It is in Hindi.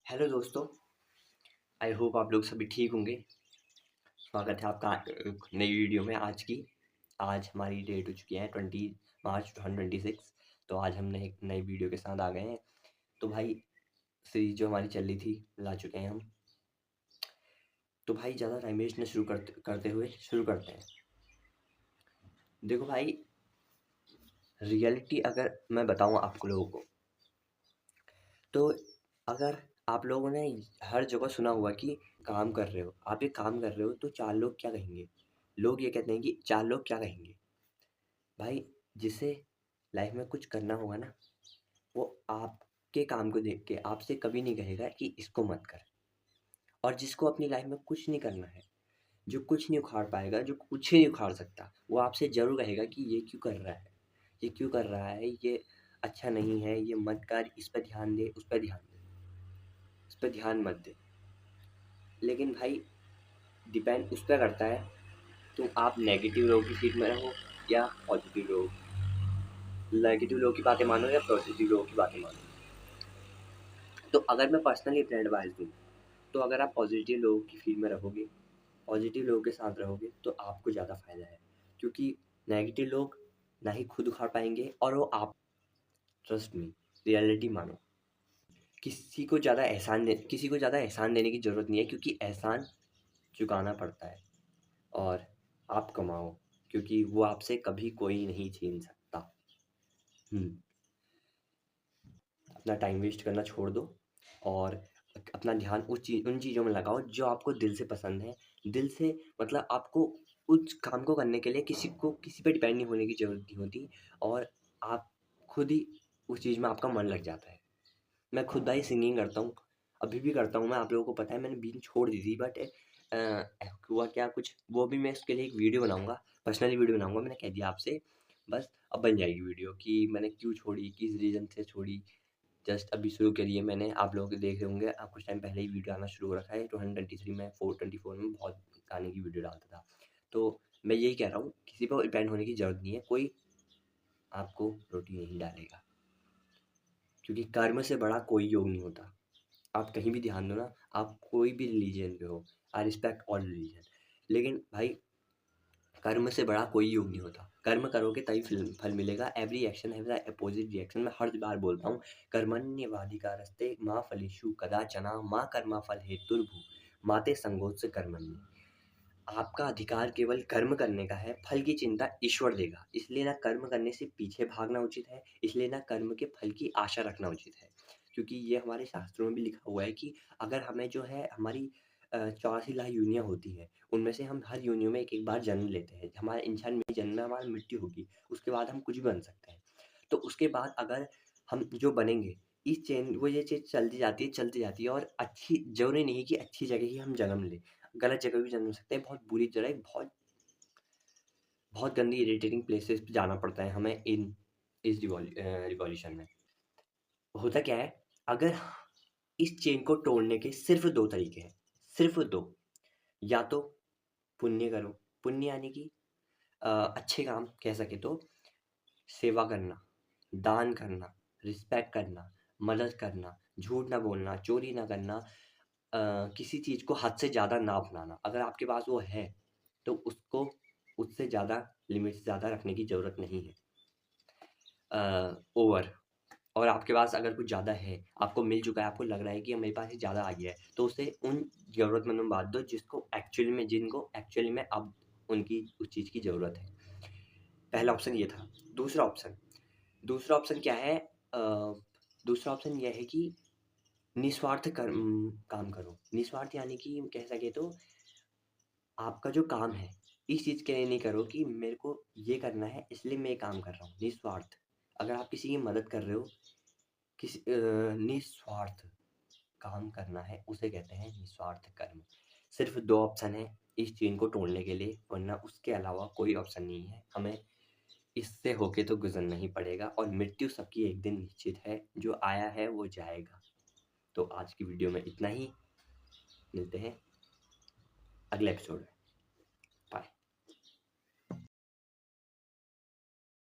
हेलो दोस्तों। आई होप आप लोग सभी ठीक होंगे। स्वागत है आपका एक नई वीडियो में। आज हमारी डेट हो चुकी है 20 मार्च 2026। तो आज हमने एक नई वीडियो के साथ आ गए हैं। तो भाई सीरीज जो हमारी चल रही थी ला चुके हैं हम। तो भाई ज़्यादा टाइम वेस्ट न करते हुए शुरू करते हैं। देखो भाई, रियलिटी अगर मैं बताऊँ आप लोगों को, तो अगर आप लोगों ने हर जगह सुना हुआ कि काम कर रहे हो, आप ये काम कर रहे हो तो चार लोग क्या कहेंगे। लोग ये कहते हैं कि चार लोग क्या कहेंगे। भाई, जिसे लाइफ में कुछ करना होगा ना, वो आपके काम को देख के आपसे कभी नहीं कहेगा कि इसको मत कर। और जिसको अपनी लाइफ में कुछ नहीं करना है, जो कुछ नहीं उखाड़ पाएगा, जो कुछ ही नहीं उखाड़ सकता, वो आपसे ज़रूर कहेगा कि ये क्यों कर रहा है, ये क्यों कर रहा है, ये अच्छा नहीं है, ये मत कर, इस पर ध्यान दे, उस पर ध्यान दे, इस पर ध्यान मत दे। लेकिन भाई, डिपेंड उस पर करता है तुम आप नेगेटिव लोगों की फील्ड में रहो या पॉजिटिव लोग, नेगेटिव लोगों की बातें मानो या पॉजिटिव लोगों की बातें मानो। तो अगर मैं पर्सनली अपना एडवाइस दूँ, तो अगर आप पॉजिटिव लोगों की फील्ड में रहोगे, पॉजिटिव लोगों के साथ रहोगे, तो आपको ज़्यादा फ़ायदा है। क्योंकि नेगेटिव लोग ना ही खुद उखाड़ पाएँगे और वो आप, ट्रस्ट मी, रियलिटी मानो। किसी को ज़्यादा एहसान देने की ज़रूरत नहीं है, क्योंकि एहसान चुकाना पड़ता है। और आप कमाओ, क्योंकि वो आपसे कभी कोई नहीं छीन सकता। हुँ। अपना टाइम वेस्ट करना छोड़ दो और अपना ध्यान उन चीज़ों में लगाओ जो आपको दिल से पसंद है। दिल से मतलब आपको उस काम को करने के लिए किसी पे डिपेंड नहीं होने की ज़रूरत नहीं होती, और आप खुद ही उस चीज़ में आपका मन लग जाता है। मैं खुद भाई सिंगिंग करता हूँ, अभी भी करता हूँ मैं, आप लोगों को पता है। मैंने बीच छोड़ दी थी, बट हुआ क्या कुछ, वो भी मैं इसके लिए एक वीडियो बनाऊँगा, पर्सनली वीडियो बनाऊँगा। मैंने कह दिया आपसे, बस अब बन जाएगी वीडियो कि मैंने क्यों छोड़ी, किस रीज़न से छोड़ी। जस्ट अभी शुरू करी है मैंने, आप लोग देख रहे होंगे, कुछ टाइम पहले ही वीडियो आना शुरू हो रखा है। 2023 में 424 में बहुत गाने की वीडियो डालता था। तो मैं यही कह रहा हूँ, किसी पर डिपेंड होने की ज़रूरत नहीं है, कोई आपको रोटी नहीं डालेगा, क्योंकि कर्म से बड़ा कोई योग नहीं होता। आप कहीं भी ध्यान दो ना, आप कोई भी रिलीजन पे हो, आई रिस्पेक्ट ऑल रिलीजन, लेकिन भाई कर्म से बड़ा कोई योग नहीं होता। कर्म करोगे तभी फल मिलेगा। Every action has a opposite reaction. मैं हर बार बोलता हूँ, कर्मण्येवाधिकारस्ते मा फलेषु कदाचन मा कर्मफल हेतुर्भुः माते संगोत्स कर्मणि। आपका अधिकार केवल कर्म करने का है, फल की चिंता ईश्वर देगा। इसलिए ना कर्म करने से पीछे भागना उचित है, इसलिए ना कर्म के फल की आशा रखना उचित है। क्योंकि ये हमारे शास्त्रों में भी लिखा हुआ है कि अगर हमें जो है हमारी 84 लाख योनियाँ होती हैं, उनमें से हम हर योनियों में एक-एक बार जन्म लेते हैं। हमारे इंसान में जन्म में हमारी मृत्यु होगी, उसके बाद हम कुछ भी बन सकते हैं। तो उसके बाद अगर हम जो बनेंगे, इस चेन वो ये चीज़ चलती जाती है, और अच्छी ज़रूरी नहीं है कि अच्छी जगह ही हम जन्म लें। गलत जगह भी जन्म सकते हैं, बहुत बुरी जगह, बहुत बहुत गंदी इरिटेटिंग प्लेसेस पे जाना पड़ता है हमें इस रिवॉल्यूशन में। होता क्या है, अगर इस चेन को तोड़ने के सिर्फ़ 2 तरीके हैं, सिर्फ़ 2। या तो पुण्य करो, पुण्य यानी कि अच्छे काम कह सकें तो सेवा करना, दान करना, रिस्पेक्ट करना, मदद करना, झूठ ना बोलना, चोरी ना करना, किसी चीज़ को हद से ज़्यादा ना अपनाना। अगर आपके पास वो है, तो उसको उससे ज़्यादा, लिमिट से ज़्यादा रखने की ज़रूरत नहीं है। ओवर, और आपके पास अगर कुछ ज़्यादा है, आपको मिल चुका है, आपको लग रहा है कि मेरे पास ये ज़्यादा आ गया है, तो उसे उन ज़रूरतमंदों में बाँट दो जिनको एक्चुअली में अब उनकी उस चीज़ की ज़रूरत है। पहला ऑप्शन ये था। दूसरा ऑप्शन क्या है? दूसरा ऑप्शन ये है कि निस्वार्थ काम करो। निस्वार्थ यानी कि कह सकें तो आपका जो काम है, इस चीज़ के लिए नहीं करो कि मेरे को ये करना है इसलिए मैं ये काम कर रहा हूँ। निस्वार्थ, अगर आप किसी की मदद कर रहे हो, निस्वार्थ काम करना है, उसे कहते हैं निस्वार्थ कर्म। सिर्फ़ 2 ऑप्शन हैं इस चेन को तोड़ने के लिए, वरना उसके अलावा कोई ऑप्शन नहीं है। हमें इससे होके तो गुज़रना ही पड़ेगा, और मृत्यु सबकी एक दिन निश्चित है, जो आया है वो जाएगा। तो आज की वीडियो में इतना ही, मिलते हैं अगले एपिसोड में।